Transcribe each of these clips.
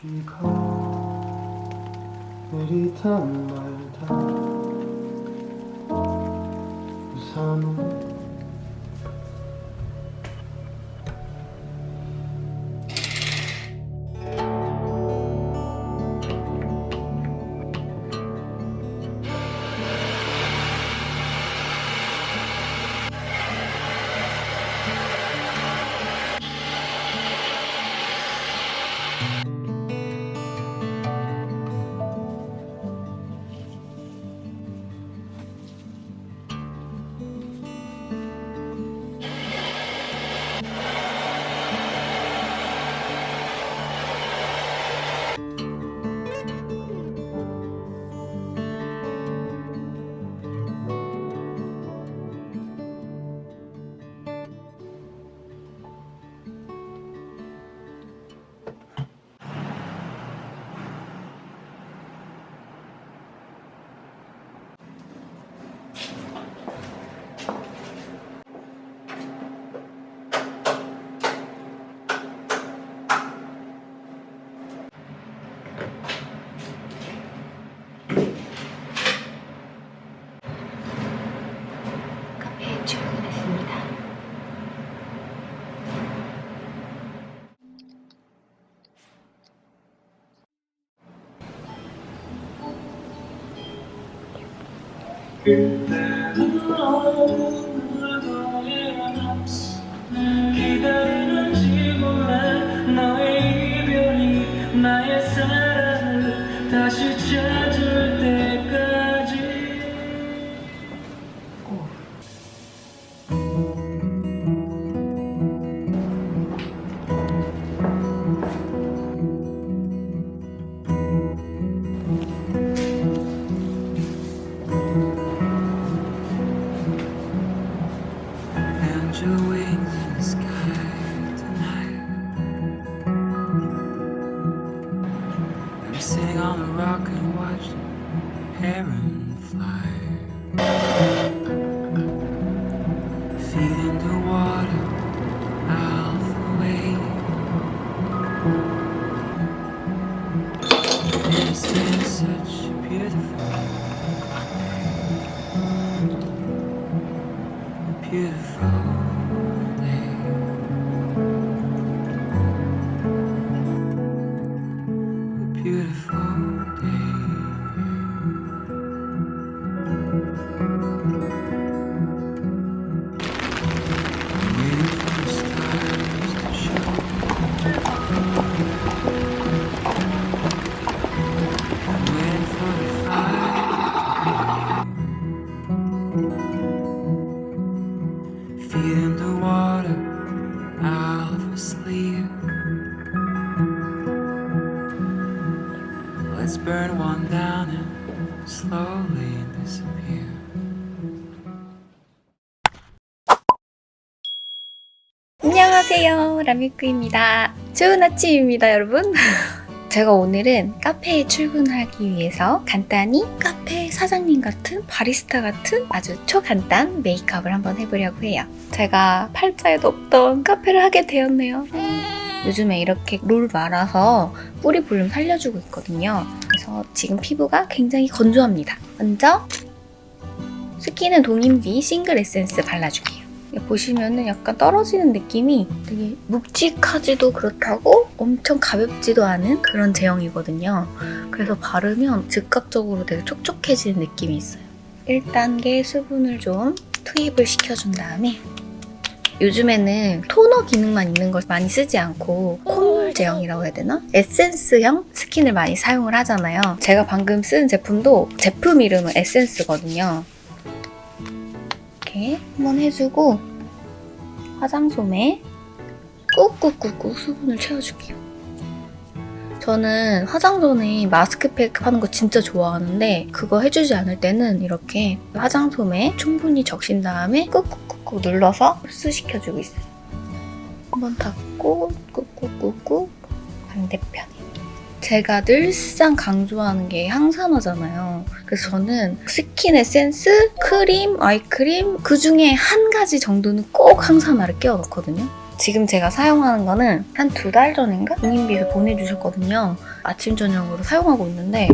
비가 내리던 말다 우산은 카페에 출근했습니다. 기다리는지 몰라 너의 이별이 나의 사랑을 다시 찾을 때까지. And your wings in the sky tonight. I'm sitting on a rock and watch the heron fly. Feet in the water, out the way. It's been such a beautiful day. A beautiful day. I'm waiting for the stars to show. I'm waiting for the fire to burn. Feet in the water, out of sleep. Let's burn one down and slowly disappear. 안녕하세요, 라미크입니다. 좋은 아침입니다, 여러분. 제가 오늘은 카페에 출근하기 위해서 간단히 카페 사장님 같은 바리스타 같은 아주 초간단 메이크업을 한번 해보려고 해요. 제가 팔자에도 없던 카페를 하게 되었네요. 요즘에 이렇게 롤 말아서 뿌리 볼륨 살려주고 있거든요. 그래서 지금 피부가 굉장히 건조합니다. 먼저 스킨은 동인비 싱글 에센스 발라줄게요. 보시면은 약간 떨어지는 느낌이 되게 묵직하지도 그렇다고 엄청 가볍지도 않은 그런 제형이거든요. 그래서 바르면 즉각적으로 되게 촉촉해지는 느낌이 있어요. 1단계 수분을 좀 투입을 시켜준 다음에 요즘에는 토너 기능만 있는 걸 많이 쓰지 않고 콧물 제형이라고 해야 되나? 에센스형 스킨을 많이 사용을 하잖아요. 제가 방금 쓴 제품도 제품 이름은 에센스거든요. 이렇게 한번 해주고 화장솜에 꾹꾹꾹꾹 수분을 채워줄게요. 저는 화장 전에 마스크팩 하는 거 진짜 좋아하는데 그거 해주지 않을 때는 이렇게 화장솜에 충분히 적신 다음에 꾹꾹꾹꾹 눌러서 흡수시켜주고 있어요. 한번 닫고 꾹꾹꾹꾹 반대편에. 제가 늘상 강조하는 게 항산화잖아요. 그래서 저는 스킨 에센스, 크림, 아이크림 그 중에 한 가지 정도는 꼭 항산화를 끼워 넣거든요. 지금 제가 사용하는 거는 한 2달 전인가? 동인비에서 보내주셨거든요. 아침 저녁으로 사용하고 있는데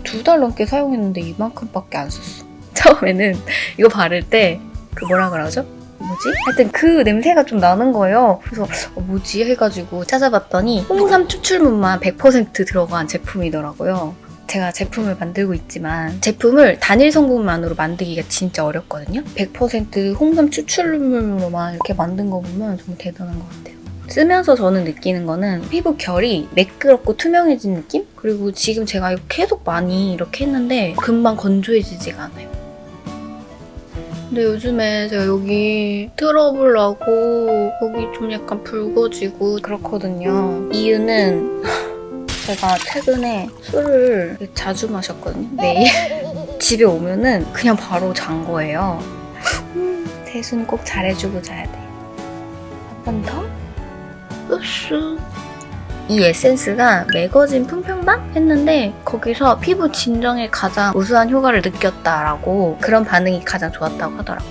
2달 넘게 사용했는데 이만큼밖에 안 썼어. 처음에는 이거 바를 때 그 뭐라 그러죠? 뭐지? 하여튼 그 냄새가 좀 나는 거예요. 그래서 뭐지? 해가지고 찾아봤더니 홍삼 추출물만 100% 들어간 제품이더라고요. 제가 제품을 만들고 있지만 제품을 단일 성분만으로 만들기가 진짜 어렵거든요. 100% 홍삼 추출물로만 이렇게 만든 거 보면 정말 대단한 것 같아요. 쓰면서 저는 느끼는 거는 피부 결이 매끄럽고 투명해진 느낌? 그리고 지금 제가 이거 계속 많이 이렇게 했는데 금방 건조해지지가 않아요. 근데 요즘에 제가 여기 트러블 나고 여기 좀 약간 붉어지고 그렇거든요. 이유는 제가 최근에 술을 자주 마셨거든요. 매일. 집에 오면은 그냥 바로 잔 거예요. 세수는 꼭 잘해주고 자야 돼. 한 번 더? 흡수. 이 에센스가 매거진 품평반? 했는데 거기서 피부 진정에 가장 우수한 효과를 느꼈다라고 그런 반응이 가장 좋았다고 하더라고요.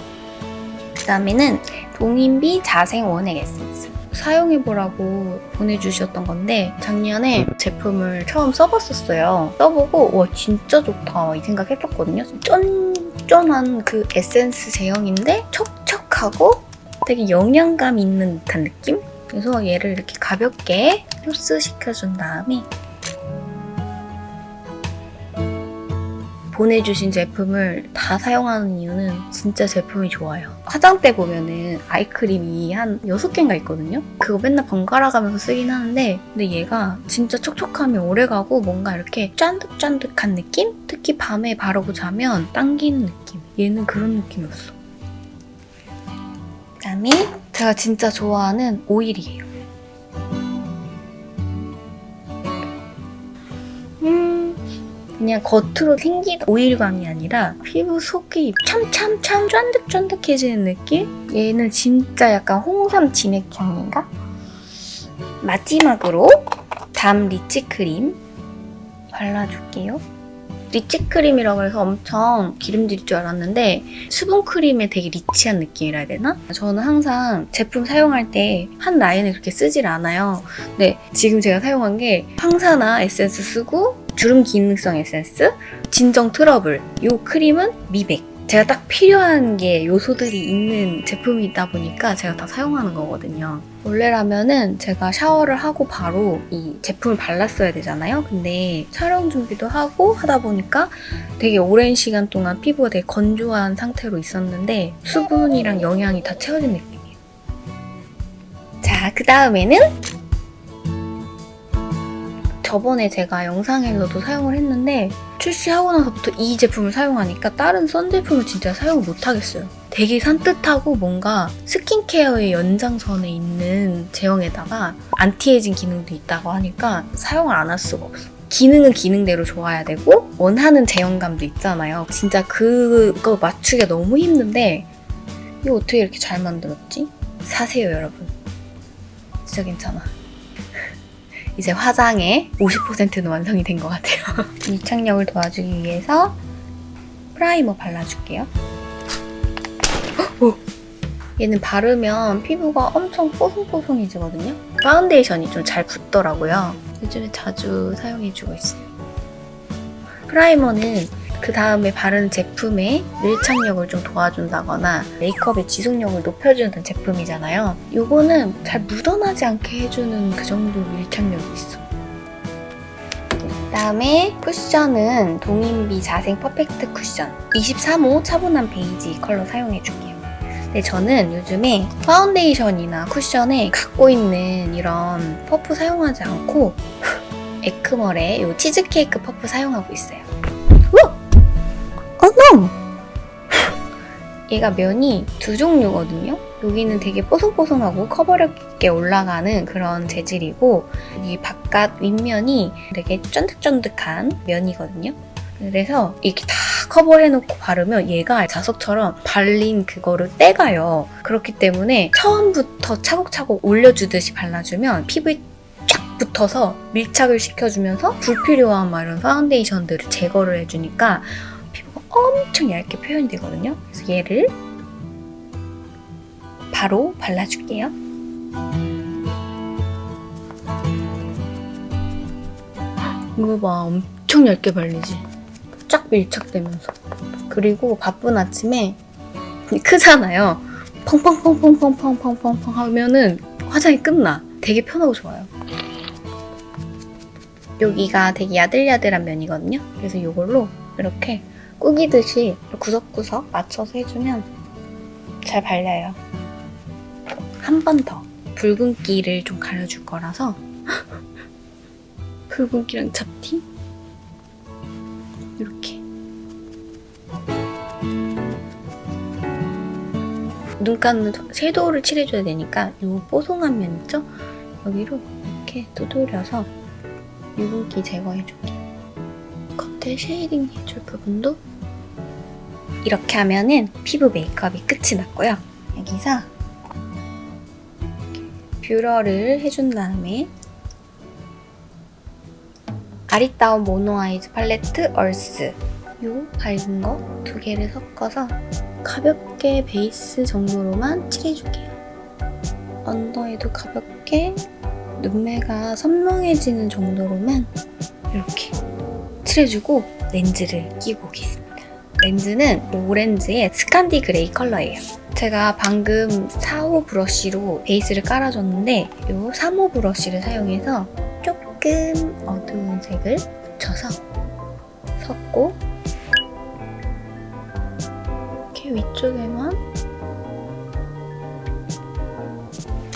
그 다음에는 동인비 자생 원액 에센스. 사용해보라고 보내주셨던 건데 작년에 제품을 처음 써봤었어요. 써보고 와 진짜 좋다 이 생각했었거든요. 쫀쫀한 그 에센스 제형인데 촉촉하고 되게 영양감 있는 듯한 느낌? 그래서 얘를 이렇게 가볍게 흡수시켜준 다음에 보내주신 제품을 다 사용하는 이유는 진짜 제품이 좋아요. 화장대 보면은 아이크림이 한 6개인가 있거든요? 그거 맨날 번갈아 가면서 쓰긴 하는데 근데 얘가 진짜 촉촉함이 오래가고 뭔가 이렇게 쫀득쫀득한 느낌? 특히 밤에 바르고 자면 당기는 느낌. 얘는 그런 느낌이 없어. 그다음에 제가 진짜 좋아하는 오일이에요. 그냥 겉으로 생긴 오일감이 아니라 피부 속이 참참참 쫀득쫀득해지는 느낌? 얘는 진짜 약간 홍삼 진액향인가? 마지막으로 담 리치크림 발라줄게요. 리치크림이라고 해서 엄청 기름질 줄 알았는데 수분크림에 되게 리치한 느낌이라 해야 되나? 저는 항상 제품 사용할 때 한 라인을 그렇게 쓰질 않아요. 근데 지금 제가 사용한 게 황사나 에센스 쓰고 주름 기능성 에센스, 진정 트러블, 이 크림은 미백. 제가 딱 필요한 게 요소들이 있는 제품이다 보니까 제가 다 사용하는 거거든요. 원래라면은 제가 샤워를 하고 바로 이 제품을 발랐어야 되잖아요. 근데 촬영 준비도 하고 하다 보니까 되게 오랜 시간 동안 피부가 되게 건조한 상태로 있었는데 수분이랑 영양이 다 채워진 느낌이에요. 자, 그 다음에는 저번에 제가 영상에서도 사용을 했는데 출시하고 나서부터 이 제품을 사용하니까 다른 선 제품을 진짜 사용을 못하겠어요. 되게 산뜻하고 뭔가 스킨케어의 연장선에 있는 제형에다가 안티에이징 기능도 있다고 하니까 사용을 안 할 수가 없어. 기능은 기능대로 좋아야 되고 원하는 제형감도 있잖아요. 진짜 그거 맞추기가 너무 힘든데 이거 어떻게 이렇게 잘 만들었지? 사세요 여러분. 진짜 괜찮아. 이제 화장의 50%는 완성이 된 것 같아요. 밀착력을 도와주기 위해서 프라이머 발라줄게요. 오! 얘는 바르면 피부가 엄청 뽀송뽀송해지거든요. 파운데이션이 좀 잘 붙더라고요. 요즘에 자주 사용해주고 있어요. 프라이머는 그 다음에 바르는 제품의 밀착력을 좀 도와준다거나 메이크업의 지속력을 높여주는 제품이잖아요. 요거는 잘 묻어나지 않게 해주는 그 정도 밀착력이 있어. 그 다음에 쿠션은 동인비 자생 퍼펙트 쿠션 23호 차분한 베이지 컬러 사용해줄게요. 근데 저는 요즘에 파운데이션이나 쿠션에 갖고 있는 이런 퍼프 사용하지 않고 에크멀의 이 치즈케이크 퍼프 사용하고 있어요. no! 얘가 면이 두 종류거든요. 여기는 되게 뽀송뽀송하고 커버력 있게 올라가는 그런 재질이고 이 바깥 윗면이 되게 쫀득쫀득한 면이거든요. 그래서 이렇게 다 커버해놓고 바르면 얘가 자석처럼 발린 그거를 떼가요. 그렇기 때문에 처음부터 차곡차곡 올려주듯이 발라주면 피부에 쫙 붙어서 밀착을 시켜주면서 불필요한 이런 파운데이션들을 제거를 해주니까 피부가 엄청 얇게 표현이 되거든요. 그래서 얘를 바로 발라줄게요. 이거 봐, 엄청 얇게 발리지? 쫙 밀착되면서. 그리고 바쁜 아침에 크잖아요. 펑펑펑펑펑펑펑펑펑 하면은 화장이 끝나. 되게 편하고 좋아요. 여기가 되게 야들야들한 면이거든요. 그래서 이걸로 이렇게 꾸기듯이 구석구석 맞춰서 해주면 잘 발려요. 한 번 더. 붉은기를 좀 가려줄 거라서 붉은기랑 잡티 이렇게 눈 감는 섀도우를 칠해줘야 되니까 이 뽀송한 면 있죠? 여기로 이렇게 두드려서 유분기 제거해줄게요. 겉에 쉐이딩 해줄 부분도 이렇게 하면은 피부 메이크업이 끝이 났고요. 여기서 뷰러를 해준 다음에 아리따운 모노 아이즈 팔레트 얼스 요 밝은 거 2개를 섞어서 가볍게 베이스 정도로만 칠해줄게요. 언더에도 가볍게 눈매가 선명해지는 정도로만 이렇게 칠해주고 렌즈를 끼고 오겠습니다. 렌즈는 오렌지의 스칸디 그레이 컬러예요. 제가 방금 4호 브러쉬로 베이스를 깔아줬는데 이 3호 브러쉬를 사용해서 조금 어두운 색을 묻혀서 섞고 이렇게 위쪽에만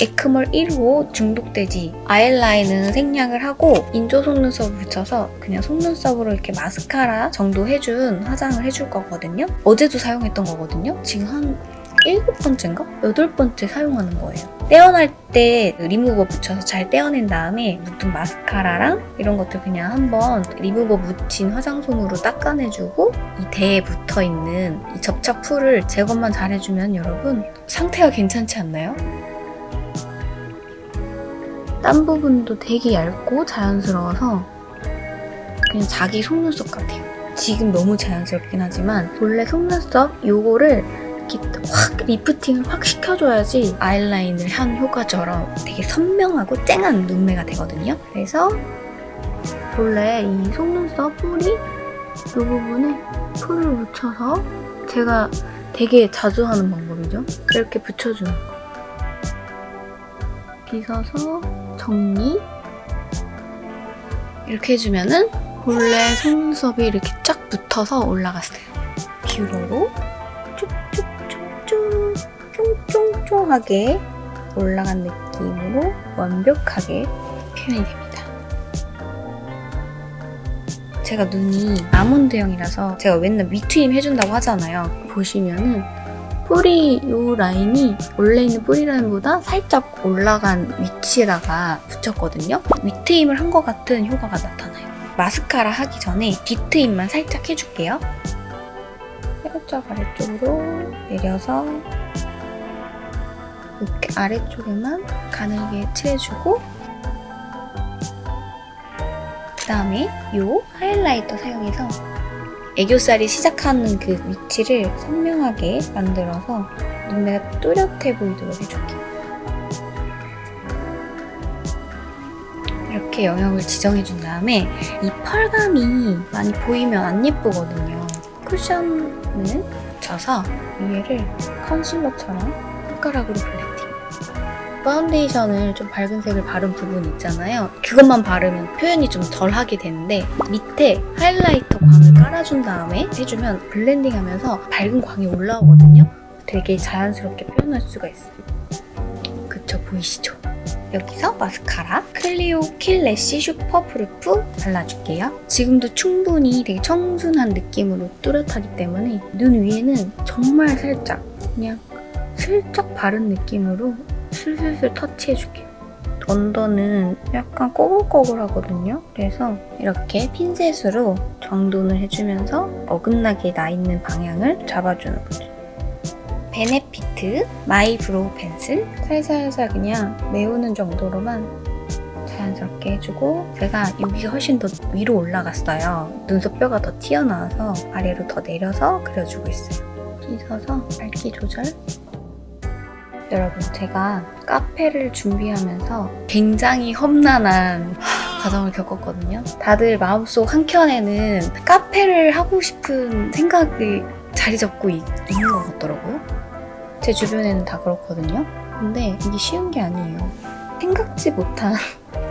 에크멀 1호 중독되지 아이라인은 생략을 하고 인조 속눈썹을 붙여서 그냥 속눈썹으로 이렇게 마스카라 정도 해준 화장을 해줄 거거든요. 어제도 사용했던 거거든요. 지금 한 7번째인가? 8번째 사용하는 거예요. 떼어낼 때 리무버 붙여서 잘 떼어낸 다음에 묻은 마스카라랑 이런 것들 그냥 한번 리무버 묻힌 화장솜으로 닦아내주고 이 대에 붙어있는 이 접착 풀을 제거만 잘해주면 여러분 상태가 괜찮지 않나요? 딴 부분도 되게 얇고 자연스러워서 그냥 자기 속눈썹 같아요. 지금 너무 자연스럽긴 하지만 본래 속눈썹 요거를 이렇게 확 리프팅을 확 시켜줘야지 아이라인을 한 효과처럼 되게 선명하고 쨍한 눈매가 되거든요. 그래서 본래 이 속눈썹 뿌리 요 부분에 풀을 묻혀서 제가 되게 자주 하는 방법이죠. 이렇게 붙여주는 거. 빗어서 정리 이렇게 해주면은 본래 속눈썹이 이렇게 쫙 붙어서 올라갔어요. 뷰러로 쭉쭉쭉쭉 쫑쫑쫑하게 올라간 느낌으로 완벽하게 표현이 됩니다. 제가 눈이 아몬드형이라서 제가 맨날 위트임 해준다고 하잖아요. 보시면은 뿌리 요 라인이 원래 있는 뿌리 라인보다 살짝 올라간 위치에다가 붙였거든요. 윗트임을 한 것 같은 효과가 나타나요. 마스카라 하기 전에 뒤트임만 살짝 해줄게요. 살짝 아래쪽으로 내려서 이렇게 아래쪽에만 가늘게 칠해주고 그 다음에 요 하이라이터 사용해서 애교살이 시작하는 그 위치를 선명하게 만들어서 눈매가 뚜렷해 보이도록 해줄게요. 이렇게 영역을 지정해준 다음에 이 펄감이 많이 보이면 안 예쁘거든요. 쿠션을 붙여서 위에를 컨실러처럼 손가락으로 블렌딩. 파운데이션을 좀 밝은 색을 바른 부분 있잖아요. 그것만 바르면 표현이 좀 덜하게 되는데 밑에 하이라이터 광을 깔아준 다음에 해주면 블렌딩하면서 밝은 광이 올라오거든요. 되게 자연스럽게 표현할 수가 있어요. 그쵸? 보이시죠? 여기서 마스카라 클리오 킬래쉬 슈퍼 프루프 발라줄게요. 지금도 충분히 되게 청순한 느낌으로 뚜렷하기 때문에 눈 위에는 정말 살짝 그냥 슬쩍 바른 느낌으로 슬슬슬 터치해줄게요. 언더는 약간 꼬불꼬불하거든요. 그래서 이렇게 핀셋으로 정돈을 해주면서 어긋나게 나 있는 방향을 잡아주는 거죠. 베네피트 마이 브로우 펜슬 살살살 그냥 메우는 정도로만 자연스럽게 해주고 제가 여기가 훨씬 더 위로 올라갔어요. 눈썹 뼈가 더 튀어나와서 아래로 더 내려서 그려주고 있어요. 빗어서 밝기 조절. 여러분 제가 카페를 준비하면서 굉장히 험난한 과정을 겪었거든요. 다들 마음속 한켠에는 카페를 하고 싶은 생각이 자리 잡고 있는 것 같더라고요. 제 주변에는 다 그렇거든요. 근데 이게 쉬운 게 아니에요. 생각지 못한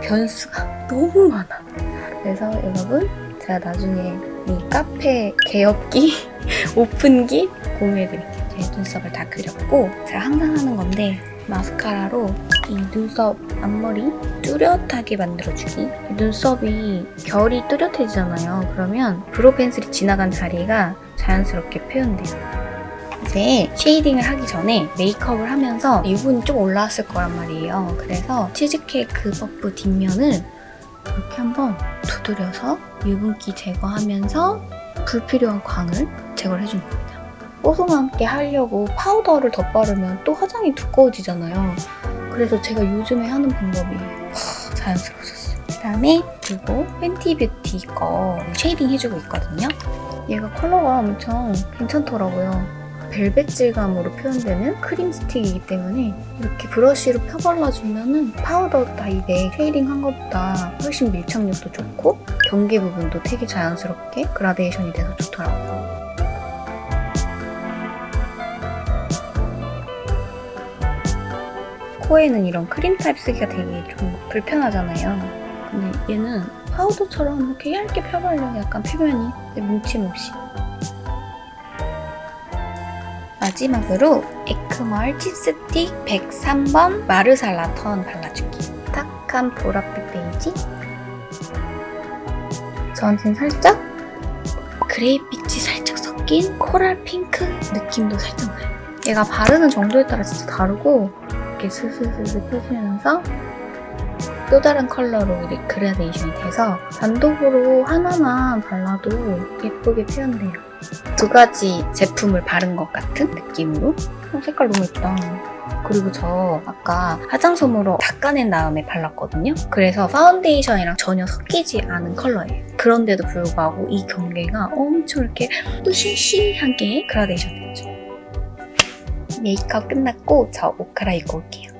변수가 너무 많아. 그래서 여러분, 제가 나중에 이 카페 개업기, 오픈기 공유해드릴게요. 제 눈썹을 다 그렸고, 제가 항상 하는 건데 마스카라로 이 눈썹 앞머리 뚜렷하게 만들어주기. 눈썹이 결이 뚜렷해지잖아요. 그러면 브로우 펜슬이 지나간 자리가 자연스럽게 표현돼요. 이제 쉐이딩을 하기 전에 메이크업을 하면서 유분이 좀 올라왔을 거란 말이에요. 그래서 치즈케이크 퍼프 뒷면을 이렇게 한번 두드려서 유분기 제거하면서 불필요한 광을 제거를 해주는 겁니다. 뽀송하게 하려고 파우더를 덧바르면 또 화장이 두꺼워지잖아요. 그래서 제가 요즘에 하는 방법이 자연스러워졌어요. 그 다음에 이거 팬티 뷰티 거 쉐이딩 해주고 있거든요. 얘가 컬러가 엄청 괜찮더라고요. 벨벳 질감으로 표현되는 크림 스틱이기 때문에 이렇게 브러쉬로 펴발라주면은 파우더 타입의 쉐이딩 한 것보다 훨씬 밀착력도 좋고 경계 부분도 되게 자연스럽게 그라데이션이 돼서 좋더라고요. 코에는 이런 크림 타입 쓰기가 되게 좀 불편하잖아요. 근데 얘는 파우더처럼 이렇게 얇게 펴바르면 약간 표면이 뭉침 없이. 마지막으로 에크멀 칩스틱 103번 마르살라 턴 발라주기. 딱한 보랏빛 베이지. 저한테는 살짝 그레이빛이 살짝 섞인 코랄 핑크 느낌도 살짝 나요. 얘가 바르는 정도에 따라 진짜 다르고 이렇게 스스스스 펴지면서 또 다른 컬러로 이렇게 그라데이션이 돼서 단독으로 하나만 발라도 예쁘게 표현돼요. 두 가지 제품을 바른 것 같은 느낌으로. 색깔 너무 예쁘다. 그리고 저 아까 화장솜으로 닦아낸 다음에 발랐거든요. 그래서 파운데이션이랑 전혀 섞이지 않은 컬러예요. 그런데도 불구하고 이 경계가 엄청 이렇게 으시시하게 그라데이션 됐죠. 메이크업 끝났고 저 옷 갈아입고 올게요.